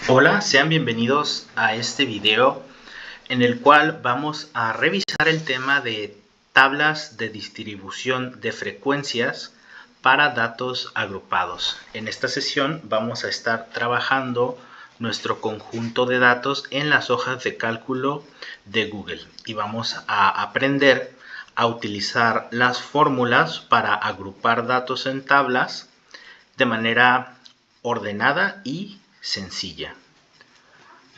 Hola, sean bienvenidos a este video en el cual vamos a revisar el tema de tablas de distribución de frecuencias para datos agrupados. En esta sesión vamos a estar trabajando nuestro conjunto de datos en las hojas de cálculo de Google y vamos a aprender a utilizar las fórmulas para agrupar datos en tablas de manera ordenada y sencilla.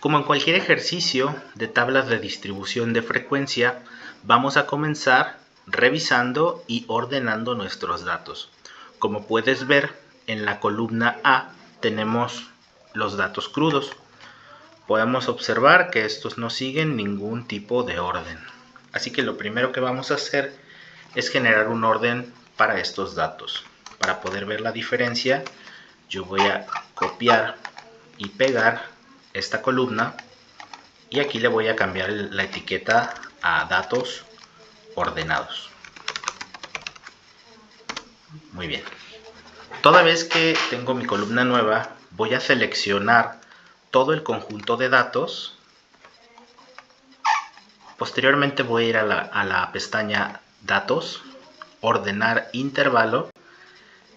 Como en cualquier ejercicio de tablas de distribución de frecuencia, vamos a comenzar revisando y ordenando nuestros datos. Como puedes ver, en la columna A tenemos los datos crudos. Podemos observar que estos no siguen ningún tipo de orden. Así que lo primero que vamos a hacer es generar un orden para estos datos. Para poder ver la diferencia, yo voy a copiar y pegar esta columna y aquí le voy a cambiar la etiqueta a datos ordenados. Muy bien. Toda vez que tengo mi columna nueva, voy a seleccionar todo el conjunto de datos. Posteriormente voy a ir a la pestaña Datos, Ordenar Intervalo.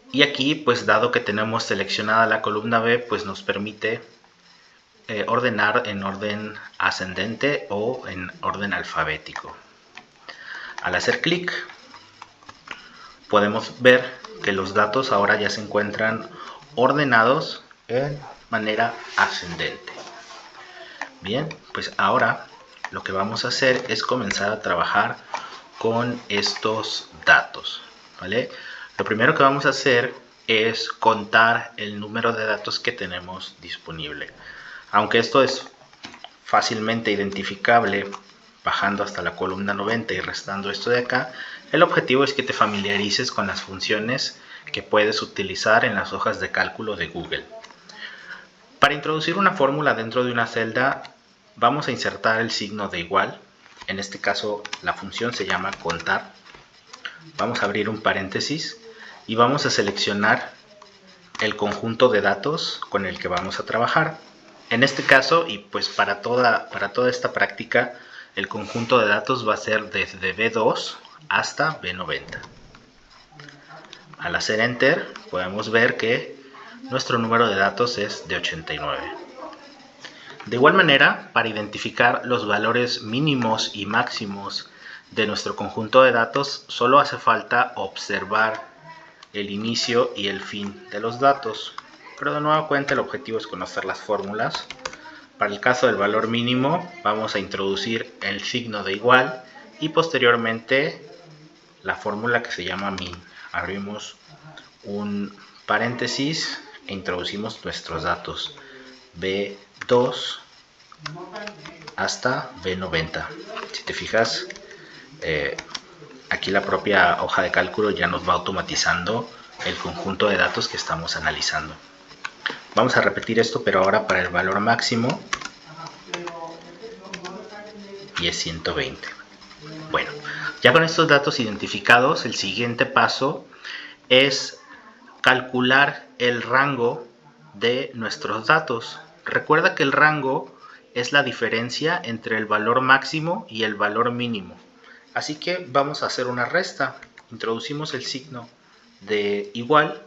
Y aquí, pues dado que tenemos seleccionada la columna B, pues nos permite ordenar en orden ascendente o en orden alfabético. Al hacer clic, podemos ver que los datos ahora ya se encuentran ordenados en manera ascendente. Bien, pues ahora lo que vamos a hacer es comenzar a trabajar con estos datos, ¿vale? Lo primero que vamos a hacer es contar el número de datos que tenemos disponible. Aunque esto es fácilmente identificable bajando hasta la columna 90 y restando esto de acá, el objetivo es que te familiarices con las funciones que puedes utilizar en las hojas de cálculo de Google. Para introducir una fórmula dentro de una celda, vamos a insertar el signo de igual. En este caso, la función se llama contar. Vamos a abrir un paréntesis y vamos a seleccionar el conjunto de datos con el que vamos a trabajar. En este caso, y pues para toda esta práctica, el conjunto de datos va a ser desde B2 hasta B90. Al hacer Enter, podemos ver que nuestro número de datos es de 89. De igual manera, para identificar los valores mínimos y máximos de nuestro conjunto de datos, solo hace falta observar el inicio y el fin de los datos. Pero de nueva cuenta el objetivo es conocer las fórmulas. Para el caso del valor mínimo vamos a introducir el signo de igual y posteriormente la fórmula que se llama min. Abrimos un paréntesis e introducimos nuestros datos B2 hasta B90. Si te fijas, aquí la propia hoja de cálculo ya nos va automatizando el conjunto de datos que estamos analizando. Vamos a repetir esto, pero ahora para el valor máximo, y es 120. Bueno, ya con estos datos identificados, el siguiente paso es calcular el rango de nuestros datos. Recuerda que el rango es la diferencia entre el valor máximo y el valor mínimo. Así que vamos a hacer una resta. Introducimos el signo de igual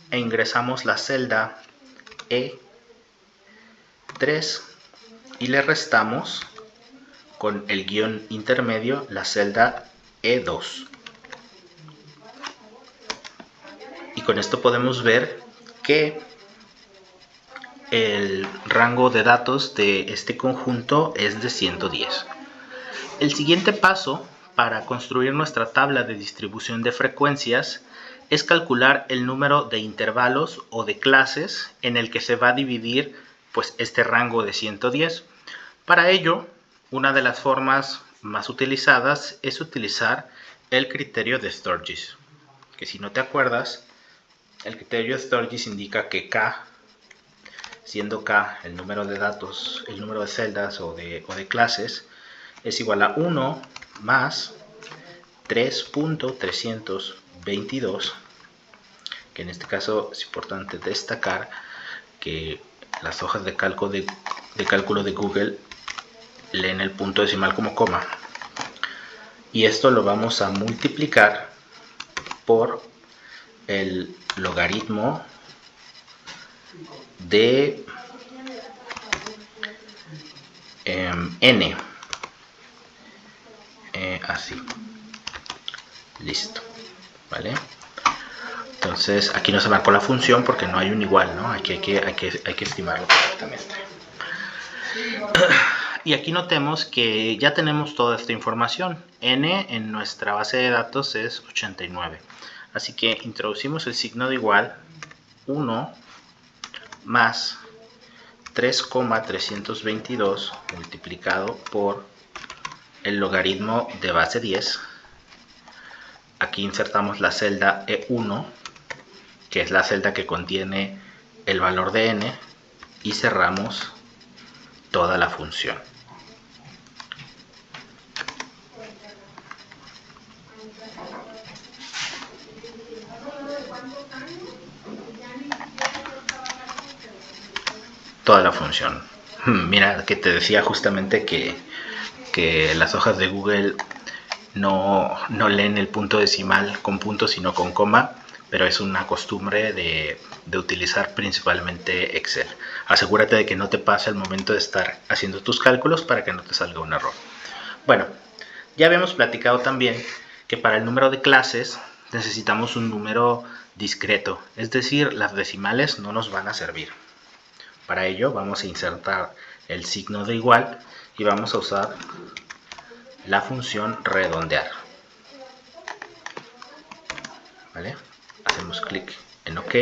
e ingresamos la celda E3 y le restamos con el guión intermedio la celda E2. Y con esto podemos ver que el rango de datos de este conjunto es de 110. El siguiente paso para construir nuestra tabla de distribución de frecuencias es calcular el número de intervalos o de clases en el que se va a dividir pues, este rango de 110. Para ello, una de las formas más utilizadas es utilizar el criterio de Sturgis, que si no te acuerdas, el criterio de Sturgis indica que K, siendo K el número de datos, el número de celdas o de clases, es igual a 1 más 3.322, que en este caso es importante destacar que las hojas de cálculo de Google leen el punto decimal como coma. Y esto lo vamos a multiplicar por el logaritmo de n. Así. Listo. ¿Vale? Entonces aquí no se marcó la función porque no hay un igual, ¿no? Aquí hay que estimarlo correctamente. Y aquí notemos que ya tenemos toda esta información. N en nuestra base de datos es 89. Así que introducimos el signo de igual, 1 más 3,322 multiplicado por el logaritmo de base 10. Aquí insertamos la celda E1, que es la celda que contiene el valor de n, y cerramos toda la función. Toda la función. Mira, que te decía justamente que las hojas de Google no leen el punto decimal con punto sino con coma, pero es una costumbre de utilizar principalmente Excel. Asegúrate de que no te pase al momento de estar haciendo tus cálculos para que no te salga un error. Bueno, ya habíamos platicado también que para el número de clases necesitamos un número discreto, es decir, las decimales no nos van a servir. Para ello vamos a insertar el signo de igual y vamos a usar la función redondear. ¿Vale? Hacemos clic en OK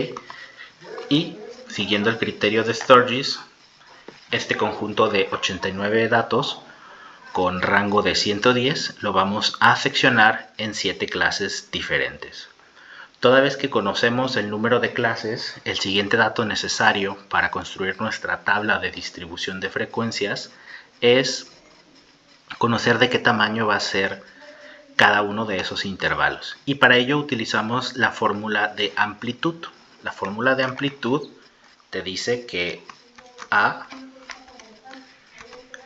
y siguiendo el criterio de Sturgis, este conjunto de 89 datos con rango de 110 lo vamos a seccionar en 7 clases diferentes. Toda vez que conocemos el número de clases, el siguiente dato necesario para construir nuestra tabla de distribución de frecuencias es conocer de qué tamaño va a ser cada uno de esos intervalos. Y para ello utilizamos la fórmula de amplitud. La fórmula de amplitud te dice que A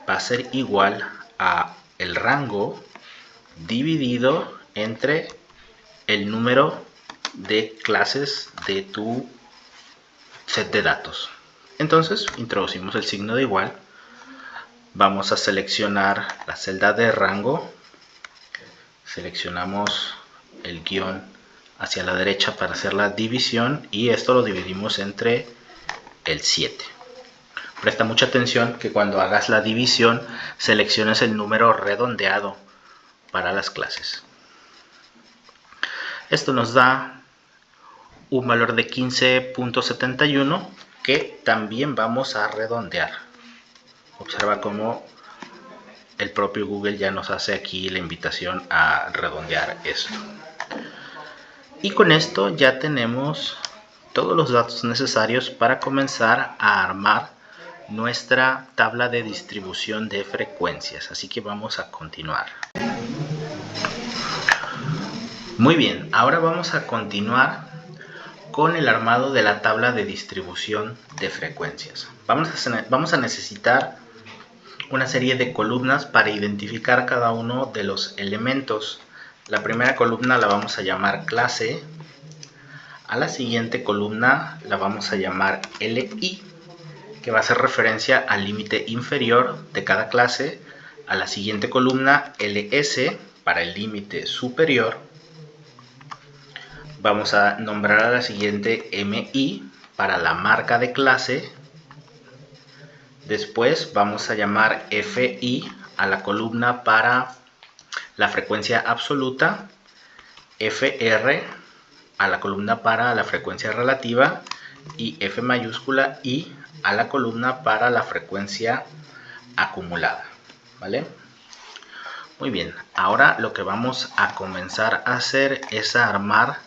va a ser igual a el rango dividido entre el número de clases de tu set de datos. Entonces introducimos el signo de igual, vamos a seleccionar la celda de rango, seleccionamos el guión hacia la derecha para hacer la división y esto lo dividimos entre el 7. Presta mucha atención que cuando hagas la división selecciones el número redondeado para las clases. Esto nos da un valor de 15.71 que también vamos a redondear. Observa cómo el propio Google ya nos hace aquí la invitación a redondear esto. Y con esto ya tenemos todos los datos necesarios para comenzar a armar nuestra tabla de distribución de frecuencias. Así que vamos a continuar. Muy bien, ahora vamos a continuar con el armado de la tabla de distribución de frecuencias. Vamos a necesitar una serie de columnas para identificar cada uno de los elementos. La primera columna la vamos a llamar clase, a la siguiente columna la vamos a llamar LI, que va a hacer referencia al límite inferior de cada clase, a la siguiente columna LS para el límite superior. Vamos a nombrar a la siguiente MI para la marca de clase. Después vamos a llamar FI a la columna para la frecuencia absoluta, FR a la columna para la frecuencia relativa y F mayúscula I a la columna para la frecuencia acumulada. ¿Vale? Muy bien, ahora lo que vamos a comenzar a hacer es a armar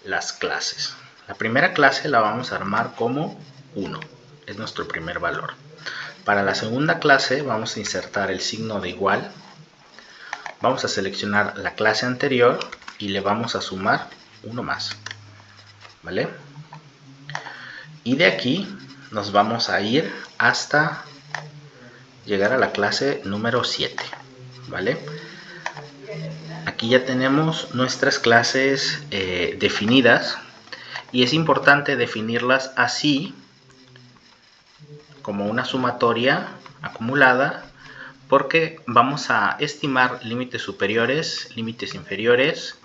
las clases. La primera clase la vamos a armar como 1, es nuestro primer valor. Para la segunda clase vamos a insertar el signo de igual, vamos a seleccionar la clase anterior y le vamos a sumar uno más, ¿vale? Y de aquí nos vamos a ir hasta llegar a la clase número 7, ¿vale? Aquí ya tenemos nuestras clases definidas, y es importante definirlas así, como una sumatoria acumulada, porque vamos a estimar límites superiores, límites inferiores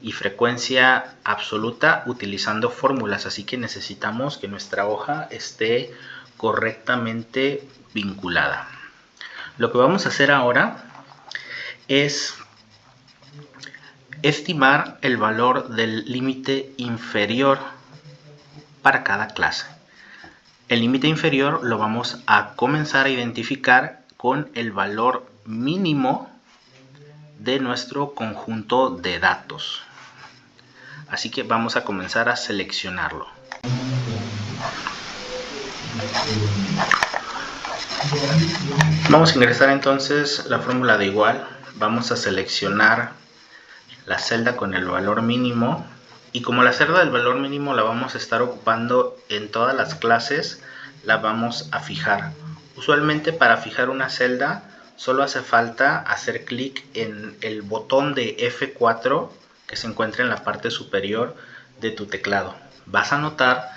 y frecuencia absoluta utilizando fórmulas, así que necesitamos que nuestra hoja esté correctamente vinculada. Lo que vamos a hacer ahora es estimar el valor del límite inferior para cada clase. El límite inferior lo vamos a comenzar a identificar con el valor mínimo de nuestro conjunto de datos. Así que vamos a comenzar a seleccionarlo. Vamos a ingresar entonces la fórmula de igual. Vamos a seleccionar la celda con el valor mínimo, y como la celda del valor mínimo la vamos a estar ocupando en todas las clases, la vamos a fijar. Usualmente para fijar una celda solo hace falta hacer clic en el botón de F4 que se encuentra en la parte superior de tu teclado. Vas a notar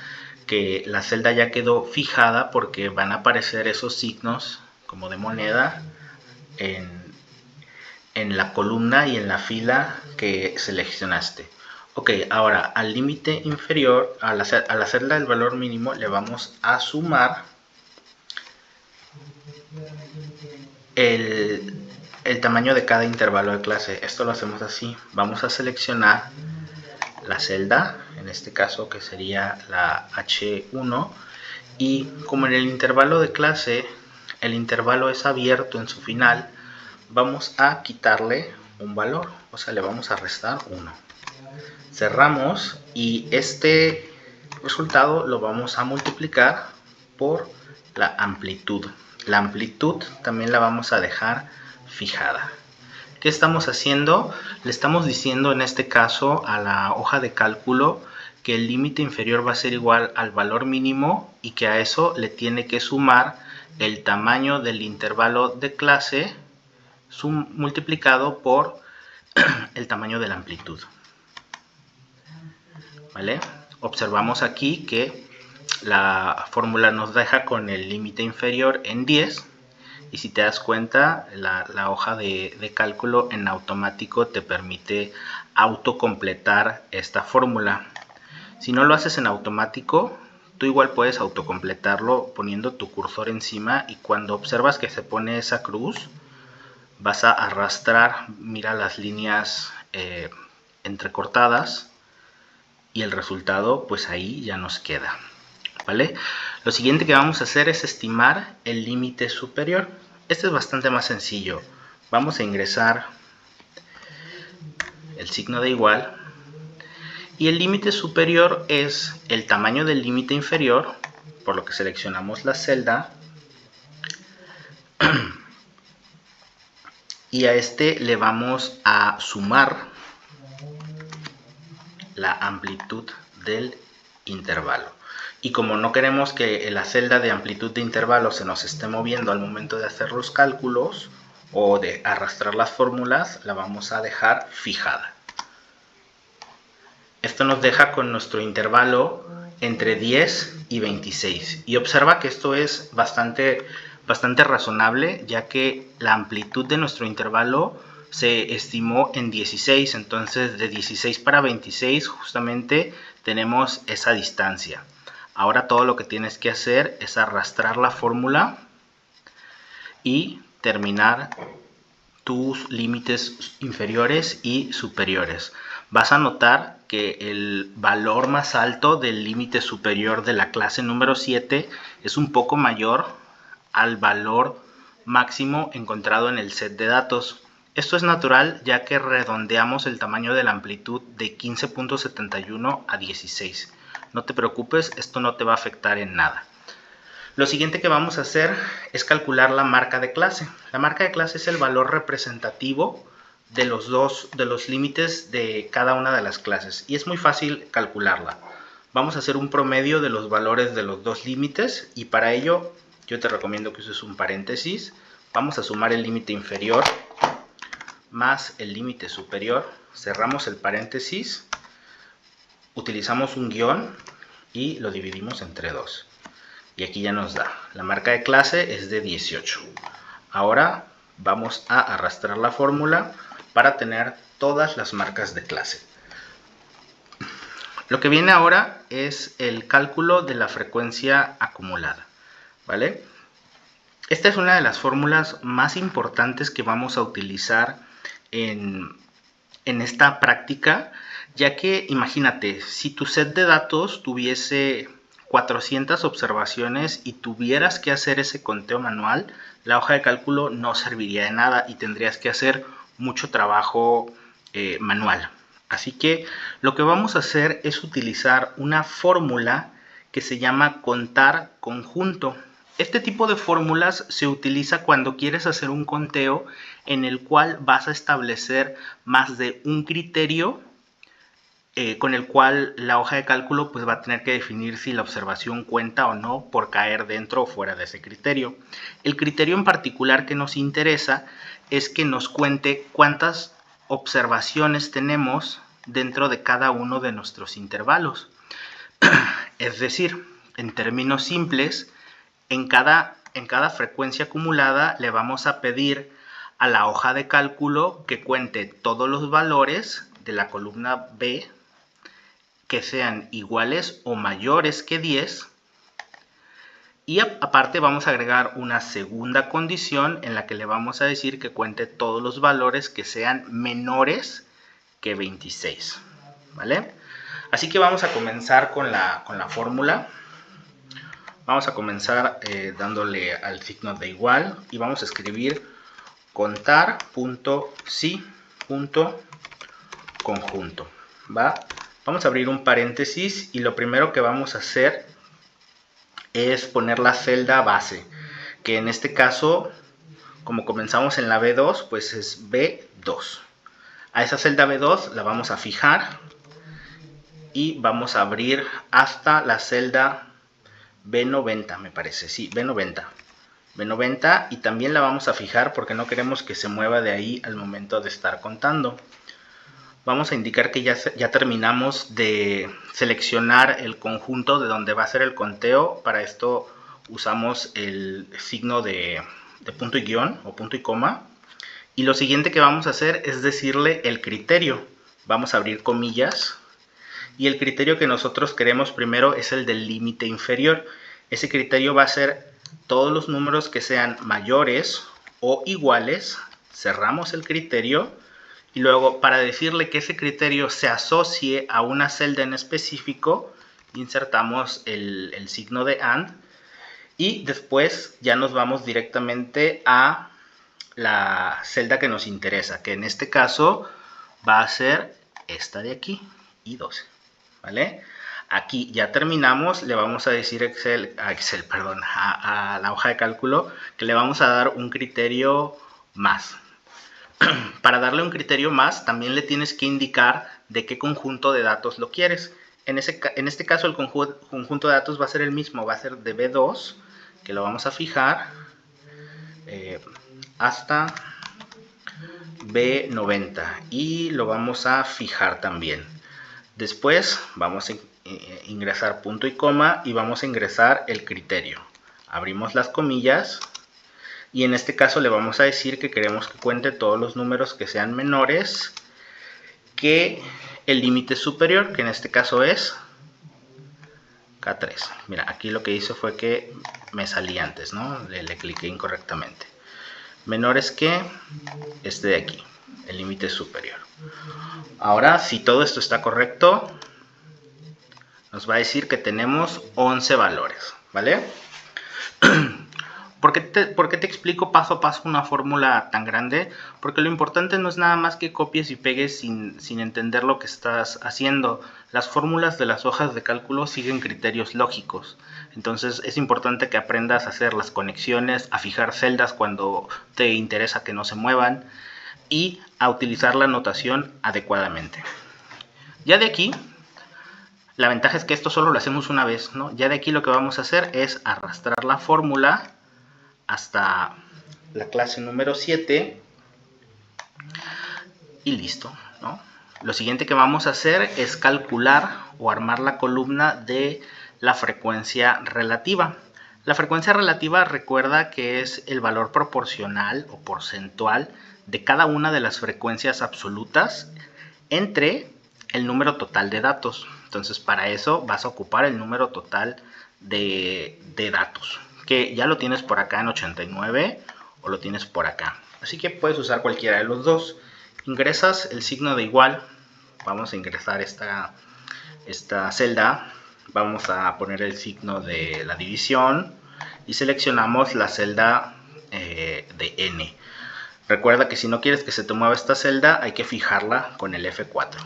que la celda ya quedó fijada porque van a aparecer esos signos como de moneda en la columna y en la fila que seleccionaste. Ok, ahora al límite inferior, a la celda del valor mínimo, le vamos a sumar el tamaño de cada intervalo de clase. Esto lo hacemos así. Vamos a seleccionar la celda, en este caso que sería la H1, y como en el intervalo de clase el intervalo es abierto en su final, vamos a quitarle un valor, o sea, le vamos a restar 1. Cerramos y este resultado lo vamos a multiplicar por la amplitud. La amplitud también la vamos a dejar fijada. ¿Qué estamos haciendo? Le estamos diciendo en este caso a la hoja de cálculo que el límite inferior va a ser igual al valor mínimo y que a eso le tiene que sumar el tamaño del intervalo de clase multiplicado por el tamaño de la amplitud. ¿Vale? Observamos aquí que la fórmula nos deja con el límite inferior en 10, y si te das cuenta la hoja de cálculo en automático te permite autocompletar esta fórmula. Si no lo haces en automático, tú igual puedes autocompletarlo poniendo tu cursor encima, y cuando observas que se pone esa cruz vas a arrastrar, mira las líneas entrecortadas, y el resultado pues ahí ya nos queda, ¿vale? Lo siguiente que vamos a hacer es estimar el límite superior. Este es bastante más sencillo. Vamos a ingresar el signo de igual, y el límite superior es el tamaño del límite inferior, por lo que seleccionamos la celda, y a este le vamos a sumar la amplitud del intervalo. Y como no queremos que la celda de amplitud de intervalo se nos esté moviendo al momento de hacer los cálculos o de arrastrar las fórmulas, la vamos a dejar fijada. Esto nos deja con nuestro intervalo entre 10 y 26. Y observa que esto es bastante razonable, ya que la amplitud de nuestro intervalo se estimó en 16, entonces de 16 para 26 justamente tenemos esa distancia. Ahora todo lo que tienes que hacer es arrastrar la fórmula y terminar tus límites inferiores y superiores. Vas a notar que el valor más alto del límite superior de la clase número 7 es un poco mayor al valor máximo encontrado en el set de datos. Esto es natural, ya que redondeamos el tamaño de la amplitud de 15.71 a 16. No te preocupes, esto no te va a afectar en nada. Lo siguiente que vamos a hacer es calcular la marca de clase. La marca de clase es el valor representativo de los límites de cada una de las clases, y es muy fácil calcularla. vamos a hacer un promedio de los valores de los dos límites y para ello yo te recomiendo que uses un paréntesis. Vamos a sumar el límite inferior más el límite superior, cerramos el paréntesis, utilizamos un guión y lo dividimos entre 2. Y aquí ya nos da, la marca de clase es de 18. Ahora vamos a arrastrar la fórmula para tener todas las marcas de clase. Lo que viene ahora es el cálculo de la frecuencia acumulada, ¿vale? Esta es una de las fórmulas más importantes que vamos a utilizar en esta práctica, ya que imagínate, si tu set de datos tuviese 400 observaciones y tuvieras que hacer ese conteo manual, la hoja de cálculo no serviría de nada y tendrías que hacer mucho trabajo manual. Así que lo que vamos a hacer es utilizar una fórmula que se llama contar conjunto. Este tipo de fórmulas se utiliza cuando quieres hacer un conteo en el cual vas a establecer más de un criterio con el cual la hoja de cálculo pues va a tener que definir si la observación cuenta o no por caer dentro o fuera de ese criterio. El criterio en particular que nos interesa es que nos cuente cuántas observaciones tenemos dentro de cada uno de nuestros intervalos. Es decir, en términos simples, en cada frecuencia acumulada le vamos a pedir a la hoja de cálculo que cuente todos los valores de la columna B que sean iguales o mayores que 10 y aparte vamos a agregar una segunda condición en la que le vamos a decir que cuente todos los valores que sean menores que 26, ¿vale? Así que vamos a comenzar con la fórmula. Vamos a comenzar dándole al signo de igual y vamos a escribir contar.si.conjunto, ¿va? Vamos a abrir un paréntesis y lo primero que vamos a hacer es poner la celda base, que en este caso, como comenzamos en la B2, pues es B2. A esa celda B2 la vamos a fijar y vamos a abrir hasta la celda B90, me parece, sí, B90. B90 y también la vamos a fijar porque no queremos que se mueva de ahí al momento de estar contando. Vamos a indicar que ya terminamos de seleccionar el conjunto de donde va a ser el conteo. Para esto usamos el signo de punto y guión o punto y coma. Y lo siguiente que vamos a hacer es decirle el criterio. Vamos a abrir comillas. Y el criterio que nosotros queremos primero es el del límite inferior. Ese criterio va a ser todos los números que sean mayores o iguales. Cerramos el criterio. Y luego, para decirle que ese criterio se asocie a una celda en específico, insertamos el signo de AND. Y después ya nos vamos directamente a la celda que nos interesa, que en este caso va a ser esta de aquí, I12, ¿vale? Aquí ya terminamos, le vamos a decir a la hoja de cálculo que le vamos a dar un criterio más. Para darle un criterio más, también le tienes que indicar de qué conjunto de datos lo quieres. En este caso, el conjunto de datos va a ser el mismo, va a ser de B2, que lo vamos a fijar hasta B90 y lo vamos a fijar también. Después vamos a ingresar punto y coma y vamos a ingresar el criterio. Abrimos las comillas. Y en este caso le vamos a decir que queremos que cuente todos los números que sean menores que el límite superior, que en este caso es K3. Mira, aquí lo que hice fue que me salí antes, ¿no? Le cliqué incorrectamente. Menores que este de aquí, el límite superior. Ahora, si todo esto está correcto, nos va a decir que tenemos 11 valores, ¿vale? ¿Por qué te explico paso a paso una fórmula tan grande? Porque lo importante no es nada más que copies y pegues sin entender lo que estás haciendo. Las fórmulas de las hojas de cálculo siguen criterios lógicos. Entonces es importante que aprendas a hacer las conexiones, a fijar celdas cuando te interesa que no se muevan y a utilizar la notación adecuadamente. Ya de aquí, La ventaja es que esto solo lo hacemos una vez, ¿no? Ya de aquí lo que vamos a hacer es arrastrar la fórmula hasta la clase número 7 y listo, ¿no? Lo siguiente que vamos a hacer es calcular o armar la columna de la frecuencia relativa. La frecuencia relativa, recuerda que es el valor proporcional o porcentual de cada una de las frecuencias absolutas entre el número total de datos. Entonces, para eso vas a ocupar el número total de datos, que ya lo tienes por acá en 89 o lo tienes por acá. Así que puedes usar cualquiera de los dos. Ingresas el signo de igual. Vamos a ingresar esta celda. Vamos a poner el signo de la división y seleccionamos la celda de N. Recuerda que si no quieres que se te mueva esta celda, hay que fijarla con el F4,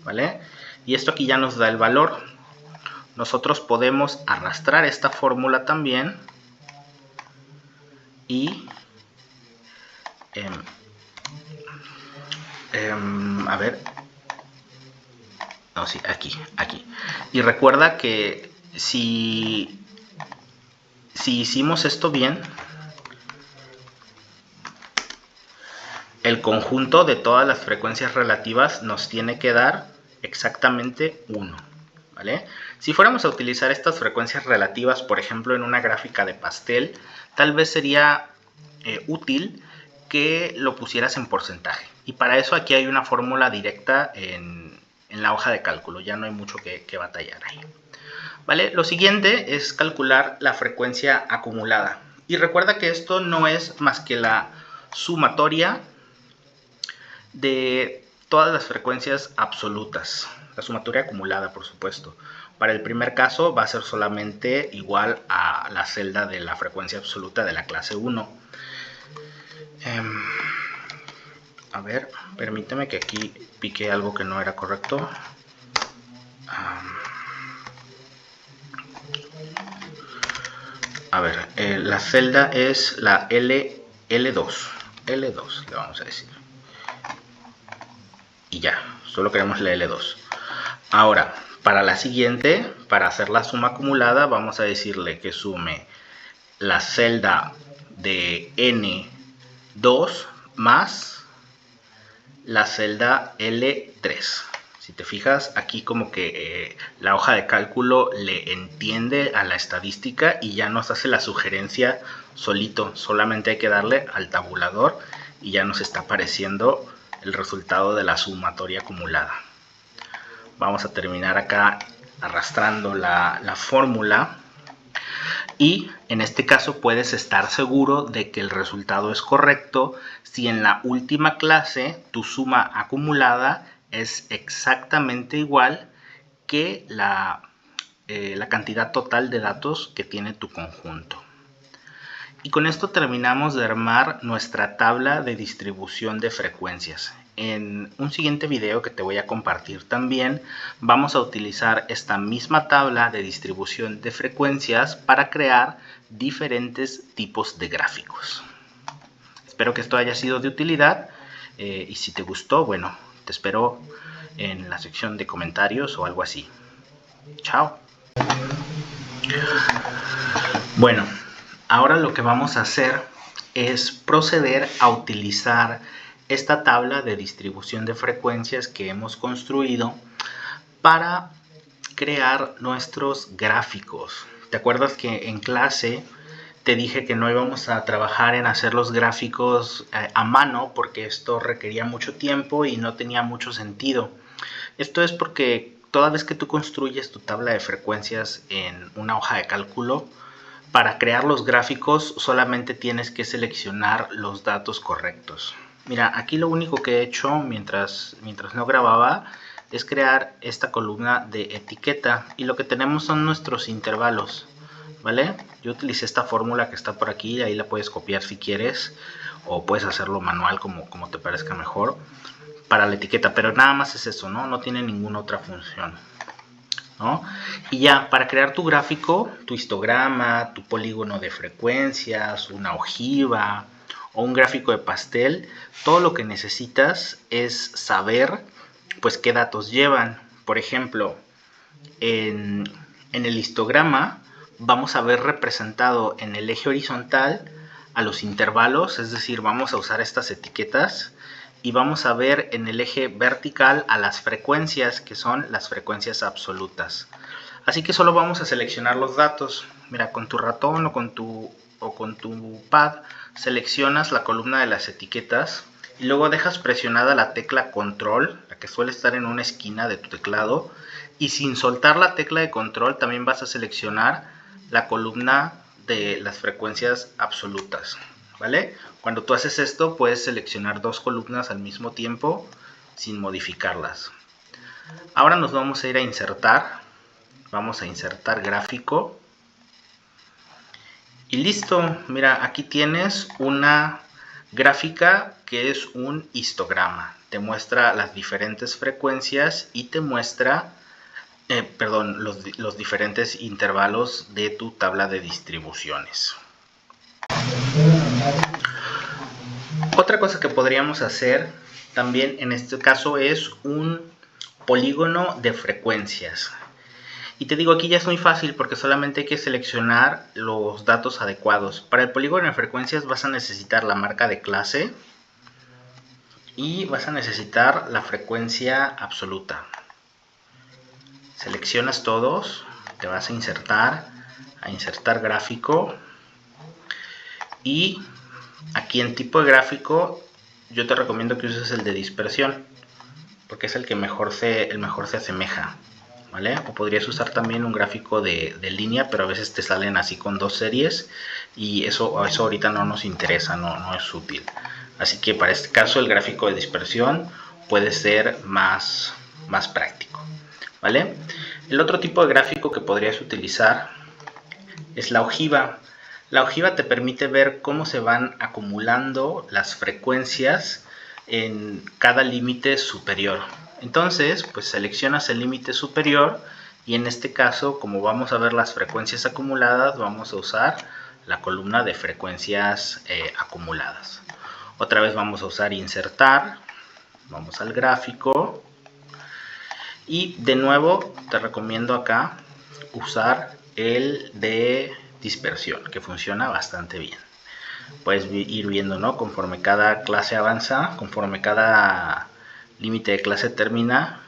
¿vale? Y esto aquí ya nos da el valor. Nosotros podemos arrastrar esta fórmula también y a ver, no, sí, aquí. Y recuerda que si hicimos esto bien, el conjunto de todas las frecuencias relativas nos tiene que dar exactamente 1, ¿vale? Si fuéramos a utilizar estas frecuencias relativas, por ejemplo, en una gráfica de pastel, tal vez sería útil que lo pusieras en porcentaje. Y para eso aquí hay una fórmula directa en la hoja de cálculo, ya no hay mucho que batallar ahí, ¿vale? Lo siguiente es calcular la frecuencia acumulada. Y recuerda que esto no es más que la sumatoria de todas las frecuencias absolutas, la sumatoria acumulada, por supuesto. Para el primer caso va a ser solamente igual a la celda de la frecuencia absoluta de la clase 1. A ver, permíteme que aquí pique algo que no era correcto. A ver, la celda es la L2. L2 le vamos a decir. Y ya, solo queremos la L2. Ahora, para la siguiente, para hacer la suma acumulada, vamos a decirle que sume la celda de N2 más la celda L3. Si te fijas, aquí como que la hoja de cálculo le entiende a la estadística y ya nos hace la sugerencia solito. Solamente hay que darle al tabulador y ya nos está apareciendo el resultado de la sumatoria acumulada. Vamos a terminar acá arrastrando la fórmula. Y en este caso puedes estar seguro de que el resultado es correcto si en la última clase tu suma acumulada es exactamente igual que la cantidad total de datos que tiene tu conjunto. Y con esto terminamos de armar nuestra tabla de distribución de frecuencias. En un siguiente video que te voy a compartir también vamos a utilizar esta misma tabla de distribución de frecuencias para crear diferentes tipos de gráficos. Espero que esto haya sido de utilidad y si te gustó, bueno, te espero en la sección de comentarios o algo así. Chao. Bueno, ahora lo que vamos a hacer es proceder a utilizar esta tabla de distribución de frecuencias que hemos construido para crear nuestros gráficos. ¿Te acuerdas que en clase te dije que no íbamos a trabajar en hacer los gráficos a mano porque esto requería mucho tiempo y no tenía mucho sentido? Esto es porque toda vez que tú construyes tu tabla de frecuencias en una hoja de cálculo, para crear los gráficos solamente tienes que seleccionar los datos correctos. Mira, aquí lo único que he hecho mientras no grababa es crear esta columna de etiqueta y lo que tenemos son nuestros intervalos, ¿vale? Yo utilicé esta fórmula que está por aquí, ahí la puedes copiar si quieres o puedes hacerlo manual como te parezca mejor para la etiqueta, pero nada más es eso, ¿no? No tiene ninguna otra función, ¿no? Y ya, para crear tu gráfico, tu histograma, tu polígono de frecuencias, una ojiva o un gráfico de pastel, todo lo que necesitas es saber pues qué datos llevan. Por ejemplo, en el histograma vamos a ver representado en el eje horizontal a los intervalos, es decir, vamos a usar estas etiquetas, y vamos a ver en el eje vertical a las frecuencias, que son las frecuencias absolutas. Así que solo vamos a seleccionar los datos. Mira, con tu ratón o con tu pad seleccionas la columna de las etiquetas y luego dejas presionada la tecla control, la que suele estar en una esquina de tu teclado, y sin soltar la tecla de control también vas a seleccionar la columna de las frecuencias absolutas, ¿vale? Cuando tú haces esto puedes seleccionar dos columnas al mismo tiempo sin modificarlas. Ahora nos vamos a ir a insertar. Vamos a insertar gráfico. Y listo, mira, aquí tienes una gráfica que es un histograma. Te muestra las diferentes frecuencias y te muestra, los diferentes intervalos de tu tabla de distribuciones. Otra cosa que podríamos hacer también en este caso es un polígono de frecuencias. Y te digo, aquí ya es muy fácil porque solamente hay que seleccionar los datos adecuados. Para el polígono de frecuencias vas a necesitar la marca de clase y vas a necesitar la frecuencia absoluta. Seleccionas todos, te vas a insertar gráfico, y aquí en tipo de gráfico yo te recomiendo que uses el de dispersión porque es el que mejor se asemeja, ¿vale? O podrías usar también un gráfico de línea, pero a veces te salen así con dos series y eso ahorita no nos interesa, no es útil. Así que para este caso el gráfico de dispersión puede ser más práctico, ¿vale? El otro tipo de gráfico que podrías utilizar es la ojiva. La ojiva te permite ver cómo se van acumulando las frecuencias en cada límite superior. Entonces, pues seleccionas el límite superior y en este caso, como vamos a ver las frecuencias acumuladas, vamos a usar la columna de frecuencias acumuladas. Otra vez vamos a usar insertar, vamos al gráfico y de nuevo te recomiendo acá usar el de dispersión, que funciona bastante bien. Puedes ir viendo, ¿no? Conforme cada clase avanza, conforme cada límite de clase termina,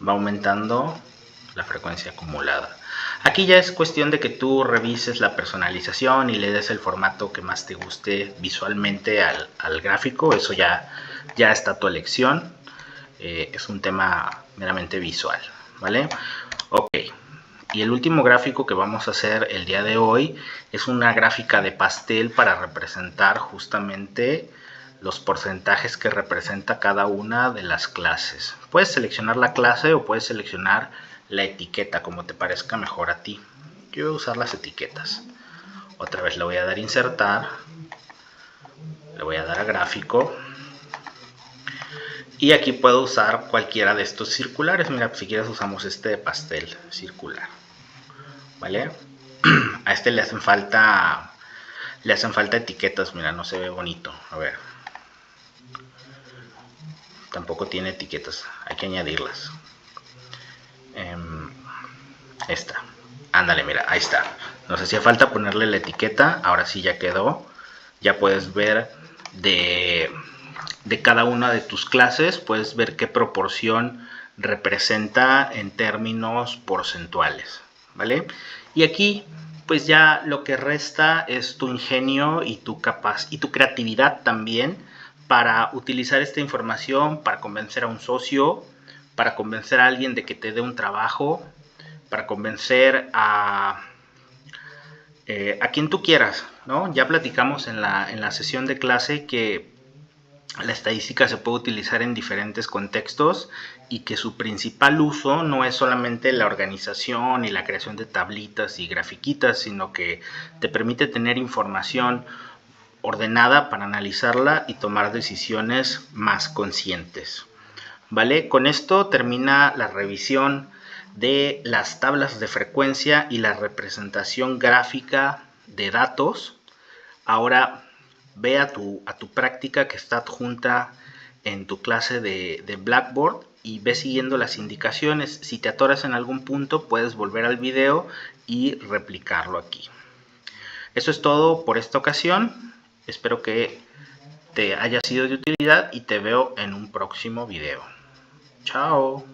va aumentando la frecuencia acumulada. Aquí ya es cuestión de que tú revises la personalización y le des el formato que más te guste visualmente al gráfico. Eso ya está a tu elección. Es un tema meramente visual, ¿vale? Ok. Y el último gráfico que vamos a hacer el día de hoy es una gráfica de pastel para representar justamente los porcentajes que representa cada una de las clases. Puedes seleccionar la clase o puedes seleccionar la etiqueta, como te parezca mejor a ti. Yo voy a usar las etiquetas. Otra vez le voy a dar a insertar, le voy a dar a gráfico. Y aquí puedo usar cualquiera de estos circulares. Mira, si quieres usamos este de pastel circular, ¿vale? A este le hacen falta etiquetas. Mira, no se ve bonito. A ver, tampoco tiene etiquetas, hay que añadirlas. Esta, ándale, mira, ahí está. Nos hacía falta ponerle la etiqueta. Ahora sí ya quedó. Ya puedes ver de cada una de tus clases, puedes ver qué proporción representa en términos porcentuales, ¿vale? Y aquí pues ya lo que resta es tu ingenio y tu creatividad también para utilizar esta información para convencer a un socio, para convencer a alguien de que te dé un trabajo, para convencer a quien tú quieras, ¿no? Ya platicamos en la sesión de clase que la estadística se puede utilizar en diferentes contextos y que su principal uso no es solamente la organización y la creación de tablitas y grafiquitas, sino que te permite tener información ordenada para analizarla y tomar decisiones más conscientes, ¿vale? Con esto termina la revisión de las tablas de frecuencia y la representación gráfica de datos. Ahora ve a tu práctica que está adjunta en tu clase de Blackboard y ve siguiendo las indicaciones. Si te atoras en algún punto, puedes volver al video y replicarlo aquí. Eso es todo por esta ocasión. Espero que te haya sido de utilidad y te veo en un próximo video. Chao.